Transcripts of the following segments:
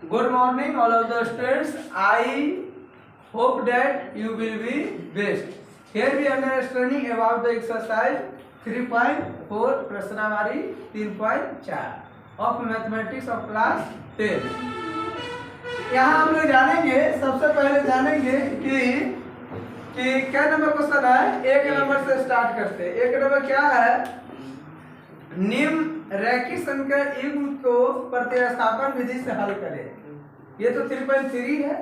Good morning, all of the students. I hope that you will be best. Here we are understanding about the exercise 3.4 प्रश्नावली 3.4 of mathematics of class 10. यहाँ हम लोग जानेंगे, सबसे पहले जानेंगे कि क्या नंबर क्वेश्चन है। एक नंबर से स्टार्ट करते हैं। एक नंबर क्या है? निम्न रैखिक संख्या युग्म को प्रतिस्थापन विधि से हल करें। ये तो 3.3 है।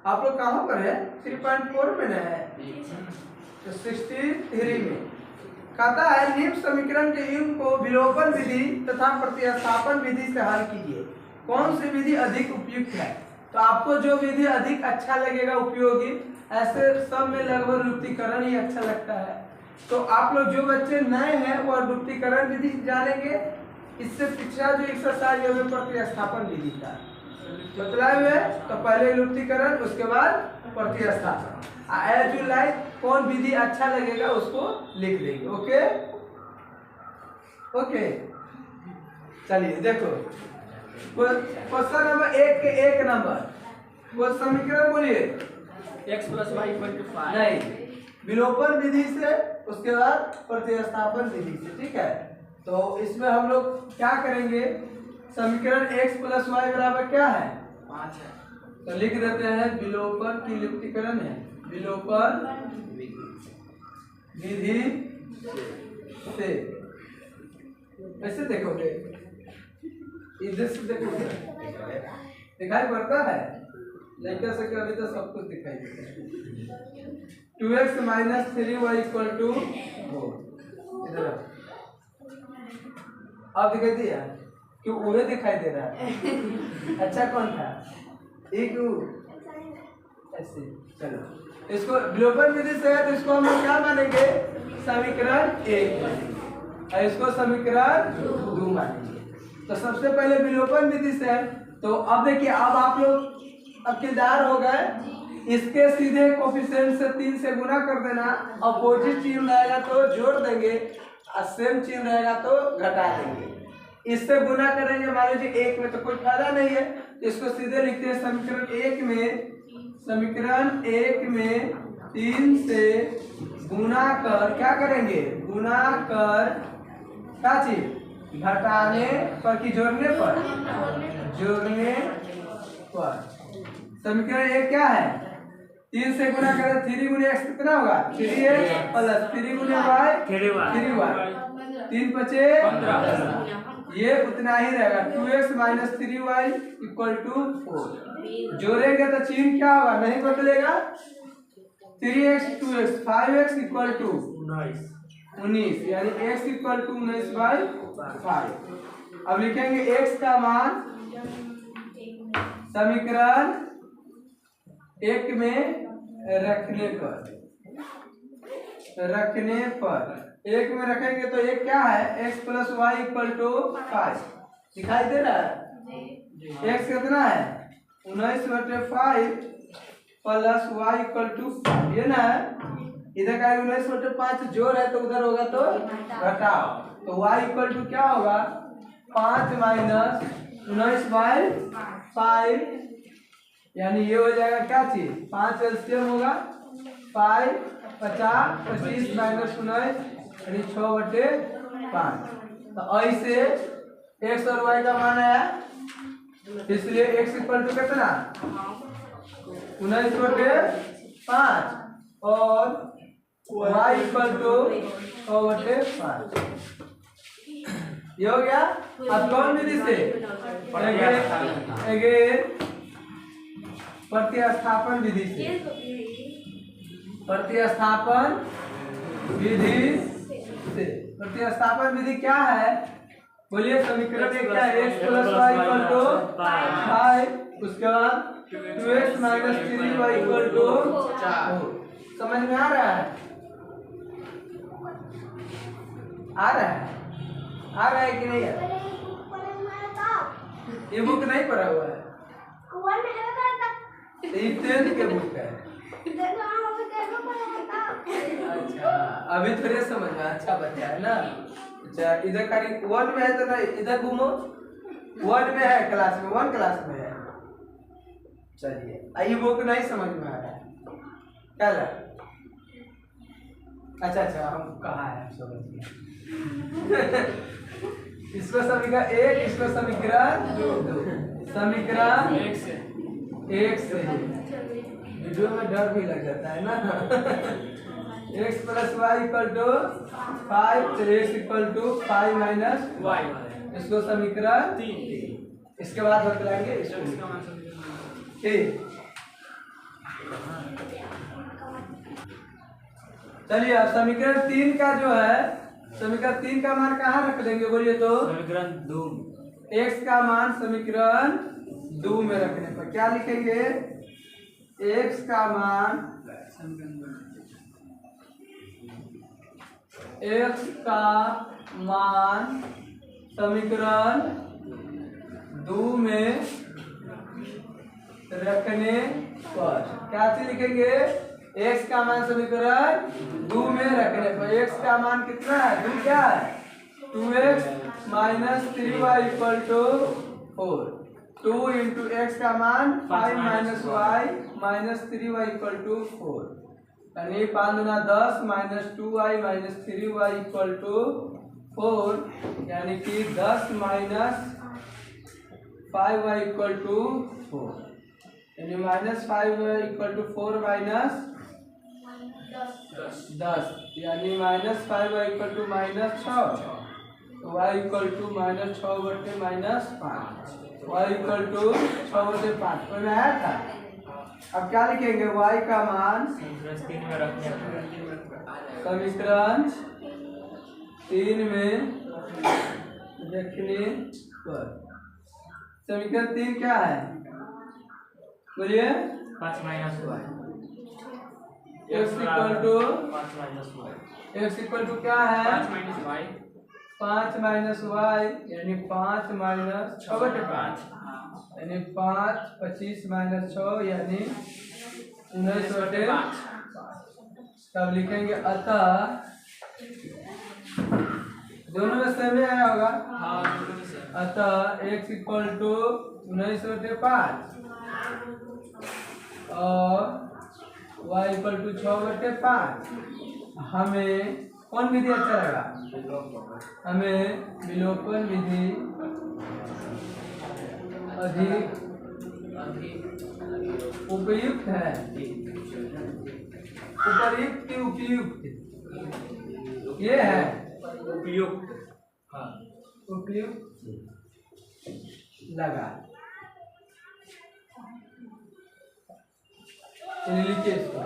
आप लोग कहाँ पर है? 3.4 में है, तो 63 में कहता है निम्न समीकरण के युग्म को विलोपन विधि तथा प्रतिस्थापन विधि से हल कीजिए। कौन सी विधि अधिक उपयुक्त है? तो आपको जो विधि अधिक अच्छा लगेगा, उपयोगी, ऐसे सब में लगभग लुप्तीकरण ही अच्छा लगता है। तो आप लोग जो बच्चे नए हैं वो लुप्तीकरण विधि जानेंगे। इससे पिछला जो एक्सरसाइज है वो प्रतिस्थापन विधि था, बतलाए हुए। तो पहले लुप्तीकरण, उसके बाद प्रतिस्थापन। एज यू लाइक, कौन विधि अच्छा लगेगा उसको लिख देंगे। ओके ओके, चलिए देखो क्वेश्चन नंबर 1 के 1 नंबर वो समीकरण बोलिए। x + y = 5 नहीं, विलोपन विधि से, उसके बाद प्रतिस्थापन विधि से। ठीक है, तो इसमें हम लोग क्या करेंगे? समीकरण x + y बराबर क्या है? 5 है। तो लिख देते हैं विलोपन की लुप्तीकरण है, विलोपन विधि से। ऐसे देखोगे, इधर से देखोगे, दिखाई पड़ता है? लेकर सके अभी तो सब कुछ दिखाई देता है। 2x - 3y = 4। इधर अब दिखाई दिया? क्यों उन्हें दिखाई दे रहा है? अच्छा कौन था? एक ऐसे। चलो, इसको विलोपन विधि से है तो इसको हम क्या मानेंगे? समीकरण 1 मानेंगे और इसको समीकरण 2 मानेंगे। तो सबसे पहले विलोपन विधि से है। तो अब देखिए, अब आप लोग अब किरदार हो गए। इसके सीधे कोफिशिएंट से 3 से गुना कर देना। अपोजिट चिन्ह रहेगा तो जोड़ देंगे और सेम चिन्ह रहेगा तो घटा देंगे। इससे गुना करेंगे, मान लीजिए 1 में, तो कोई फायदा नहीं है। इसको सीधे लिखते हैं समीकरण 1 में 3 से गुना कर क्या करेंगे? गुना कर क्या चीज? घटाने पर कि जोड़ने पर? जोड़ने पर। समीकरण 1 क्या है? 3 से गुना करें, 3 × x कितना होगा? 3x + 3 × y 3y। 3 × 5 = 15। ये उतना ही रहेगा। 2x - 3y = 4। जोड़ेंगे तो चिन्ह क्या होगा? नहीं बदलेगा। 3x 2x 5x = 19, यानी x = 19/5। अब लिखेंगे x का मान समीकरण 1 में रखने पर 1 में रखेंगे तो एक क्या है? x + y = 5। दिखाई दे रहा है? x कितना है? 19/5 + y = 5। ये ना है, इधर का 19/5 जोड़ है तो उधर होगा तो घटाओ। तो y = क्या होगा? 5 - 19/5, यानी ये हो जाएगा क्या चीज? 5 एलसीएम होगा। 5 50 25 - 19 यानी 6/5। तो ऐसे x और y का मान है, इसलिए x = कितना? 19/5 और y = 6/5। ये हो गया। अब कौन विधि से? अगेन प्रतिस्थापन विधि से। प्रतिस्थापन विधि से। प्रतिस्थापन विधि क्या है? बोलिए। समीकरण 1 क्या है? x + y = 5, उसके बाद 2x - 3y = 4। समझ में आ रहा है? आ रहा है? आ रहा है कि नहीं? ये बुक नहीं पढ़ा हुआ है, ये 10th के बुक है। अच्छा, अभी थोड़े समझ में। अच्छा बच्चा है ना। अच्छा, इधर का 1 में है तो ना, इधर घूमो, वन में है, क्लास में, वन क्लास में है। चलिए आइए, वो नहीं समझ में आ रहा है क्या लगा? अच्छा हम कहाँ है इसको समीकरण एक, इसको समीकरण दो। समीकरण एक से वीडियो में डर भी लग जाता है ना। x plus Y equal to 5, तो x equal to 5 minus Y, इसको समीकरण 3। इसके बाद बतलाएंगे ठीक। चलिए अब समीकरण 3 का जो है, समीकरण 3 का मान कहाँ रख देंगे बोलिए तो? समीकरण 2, x का मान समीकरण 2 में रखने पर क्या लिखेंगे? x का मान, x का मान समीकरण 2 में रखने पर क्या चीज लिखेंगे? x का मान समीकरण 2 में रखने पर x का मान कितना है? 2 क्या है? 2x minus 3y equal to 4। 2 into X का मान 5 minus Y minus 3y equal to 4, यानी 5 गुना 10 minus 2y minus 3y equal to 4, यानी कि 10 माइनस 5y इक्वल टू 4, यानी minus 5y equal to 4 minus 10, यानी minus 5y equal to minus 6, y equal to minus 6 बटे minus 5, y equal to 6 बटे 5 में आया था। अब क्या लिखेंगे? y का मान समीकरण 3 में रखने पर, समीकरण 3 क्या है बोलिए? 5 minus Y, x equal to 5 minus Y, x equal to क्या है? 5 माइनस वाई, 5 माइनस वाई, यानी 5 माइनस 6 बटे 5, यानी 5 25 माइनस 6, यानी 19 बटे 5। तब लिखेंगे अतः, दोनों में सेम आया होगा। अतः x इक्वल टू 19 बटे 5 और y इक्वल टू 6 बटे 5। हमें कौन विधि अच्छा लगा? हमें विलोपन विधि अधिक उपयुक्त है। उपयुक्त की उपयुक्त? ये है उपयुक्त, उपयुक्त लगा। लिखिए इसको।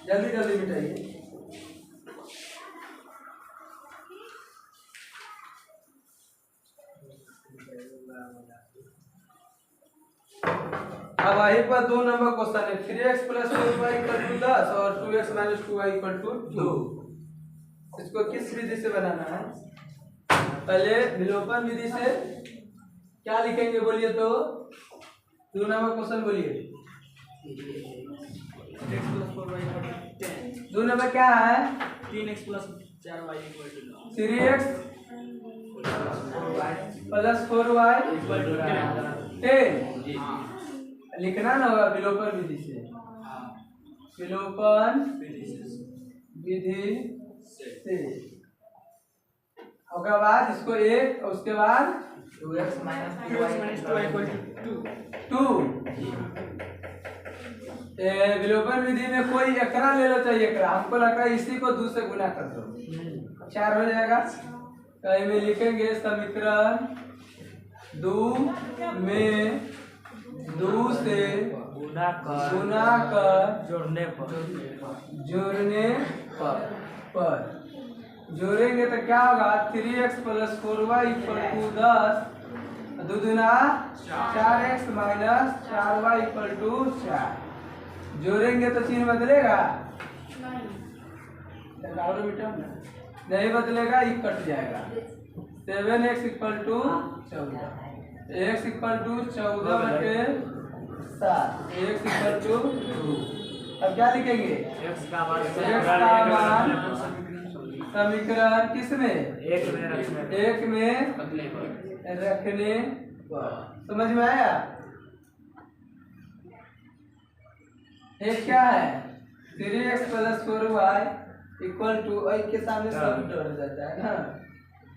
जल्दी जल्दी मिटाइए। अब वहीं पर 2 नंबर क्वेश्चन है। 3x plus 4y equal to 10 और 2x minus 2y equal to 2। इसको किस विधि से बनाना है? पहले विलोपन विधि से क्या लिखेंगे बोलिए तो? 2 नंबर क्वेश्चन बोलिए। 2 नंबर क्या है? 3x plus 4y equal to 3x plus 4y equal to 10 लिखना ना होगा विलोपन विधि से। विलोपन विधि से उसके बाद इसको 1 और उसके बाद 2x minus 2y equal to 2। विलोपन विधि में कोई एकरा ले लो, चाहिए एकरा, हमको लगता है इसी को 2 से गुना कर दो, 4 हो जाएगा। कहीं में लिखेंगे समीकरण 2 में 2 से गुना कर जोड़ने पर जोड़ेंगे तो क्या होगा? 3x plus 4y equal to 10, 2 दूना 4x minus 4y equal to 4। जोड़ेंगे तो चिन्ह बदलेगा? नहीं बदलेगा, ये कट जाएगा। 7x equal to 14, x equal to 14 बटे 7, x इक्वल टू 2। अब क्या लिखेंगे? x का मान समीकरण किसमें? एक में रखने पर। समझ में आया? एक क्या है? 3x + 4y = के सामने सब डर जाता है ना।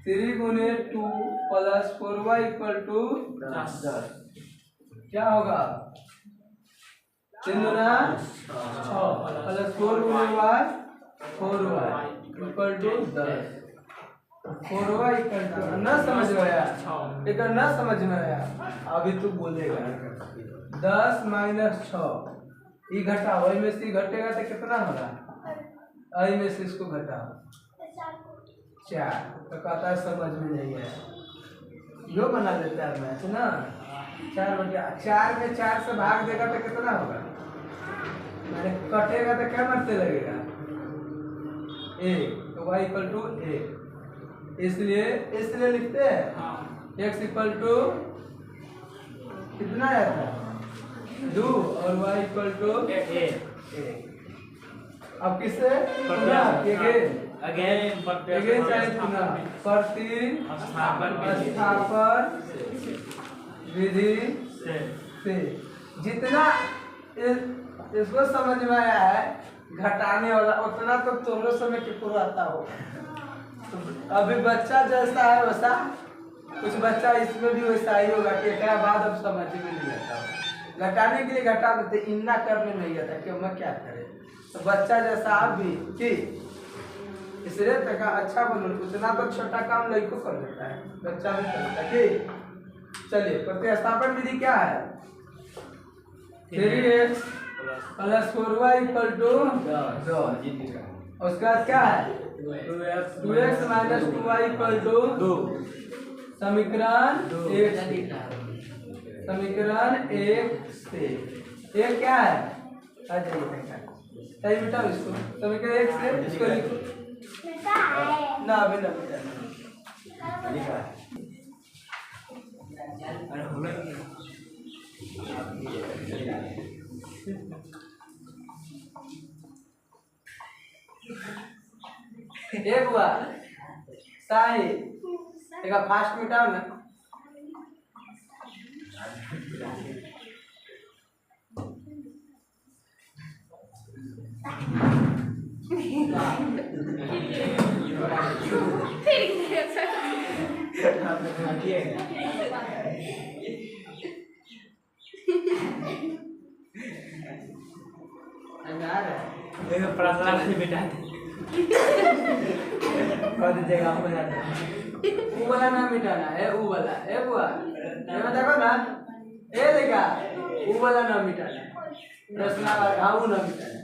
3 × 2 + 4y = 10। क्या होगा? 3 × 6 + 4 × y 4y = 10। 4y = न समझ में आया? एक न समझ में आया अभी तू बोलेगा 10 - 6 ये घटाओ, में से घटेगा तो कितना होगा? आई में से इसको घटाओ 4। तो कहता है समझ में नहीं आया। यो बना देता है मैथ ना। 4 में 4 से भाग देगा तो कितना होगा? मैंने कटेगा तो क्या मरते लगेगा? a। तो y = a। इसलिए लिखते हैं x = कितना आया था? 2 और y = a। अब किससे? अगेन प्रतिस्थापन विधि से जितना इसको समझ में आया है घटाने वाला उतना तो तुम्हारे समय के पूरा आता हो। तो अभी बच्चा जैसा है वैसा कुछ बच्चा इसमें भी वैसा ही होगा कि क्या बाद अब समझ में नहीं आता। घटाने के लिए घटा देते, इतना करने नहीं आता कि मैं क्या करे। तो बच्चा जैसा आप भी कि इसलिए तक अच्छा बोलो, उतना तो छोटा काम लड़को कर देता है, बच्चा भी करता है कि। चलिए प्रतिस्थापन विधि क्या है? 3x + 4y = 10। उसका क्या है? 2x - 2y = 2। समीकरण 1 से एक क्या है? आ जाइए सही बेटा इसको समीकरण 1 से इसको लिखो ना। अभी ना लिखा एक बार साही एक फास्ट मिटाओ ना। वाला ना मिटाना है, वो वाला है बुआ देखो ना ए लेगा वो वाला ना मिटाना प्रश्न हाँ वो ना मिटाना।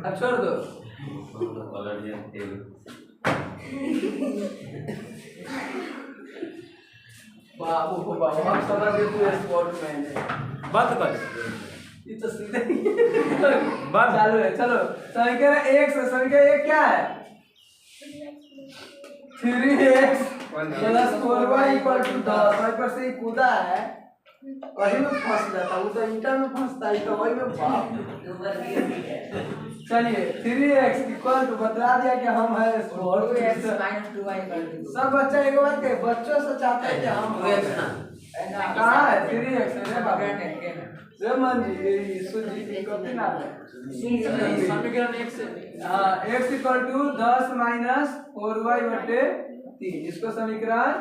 अब छोड़ दो। बाबू को बाबू हम समझ गए तू स्पोर्टमैन है। बंद कर ये तो सीधे बस चालू है। चलो समीकरण 1 से समीकरण 1 क्या है? 3x + 4y = 10। वहीं पर से कूदा है वही में फंस जाता, वो तो ईंटा में फंसता है तो वही में बाप। चलिए 3x बता दिया कि हम है स्पोर्ट सब बच्चा एक बात के बच्चों से चाहते हैं कि हम कहाँ है 3x है बाबा रेमन जी सुजी की कॉपी ना है समीकरण 1 से x = 10 - 4y / 3। इसको समीकरण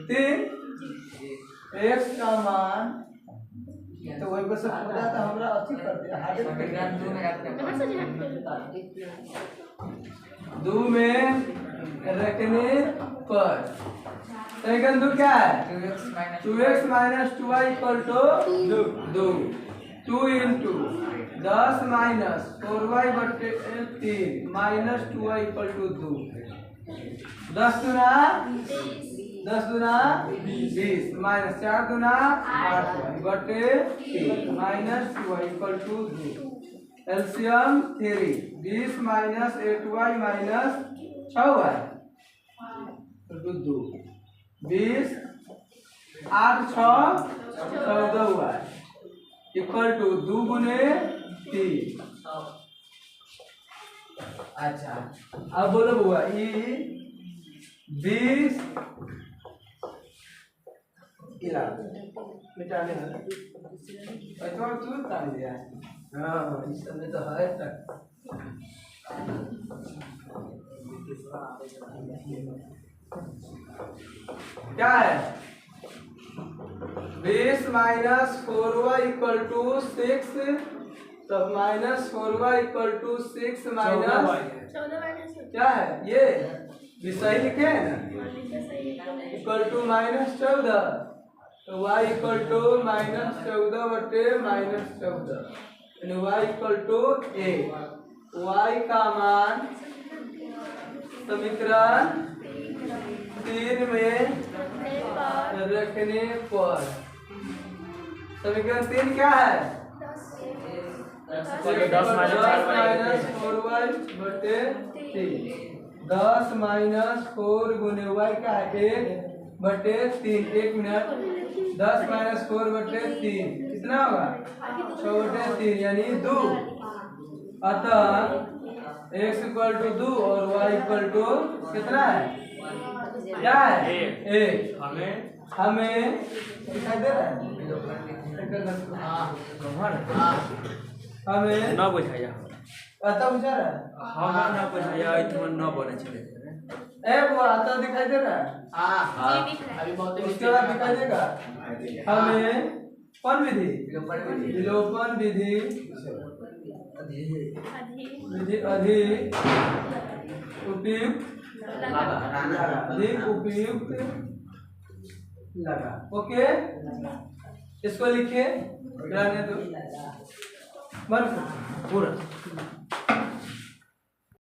3 x का मान तो वही बस पूरा तो हमरा अच्छी कर दिया हाजिर समीकरण 2 में रखने पर समीकरण 2 क्या है? 2x - 2y = 2 2 × 10 - 4y / 3 - 2y = 2 10 दूना 20 - 4 दूना 8 / 3 - 2y = 2। LCM 3 20 minus 8y minus 6y 2 20 8 6 14y equal to 2 गुने 3। अच्छा अब बोलो बुआ ई 20 मिटाने अच्छा तू बता दिया। हाँ इस समय तो है तक क्या है 20 माइनस 4y इक्वल टू 6 तो minus 4y equal to 6 minus क्या है ये भी सही लिखे है ना इक्वल टू माइनस 14 तो y इक्वल टू माइनस 14 बटे माइनस 14 यानी y equal to a y का मान समीकरण 3 में रखने पर समीकरण 3 क्या है 10 माइनस 4y बटे 3 10 माइनस 4 गुने y का है 1 बटे 3 1 मिनट 10 माइनस 4 बटे 3 कितना होगा 6 बटे 3 यानी 2 अतः x इक्वल टू 2 और y इक्वल टू कितना है क्या है 1 हमें दिखाई दे रहा है हमें ना बुझाया आता बुझा रहा है हाँ ना बुझाया इतना ना बने चले ए वो आता दिखाई दे रहा है हाँ अभी बहुत उसके बाद दिखाई देगा हमें कौन विधि विलोपन विधि अधिक उपयुक्त अधिक उपयुक्त लगा ओके इसको लिखिए रहने दो बंद पूरा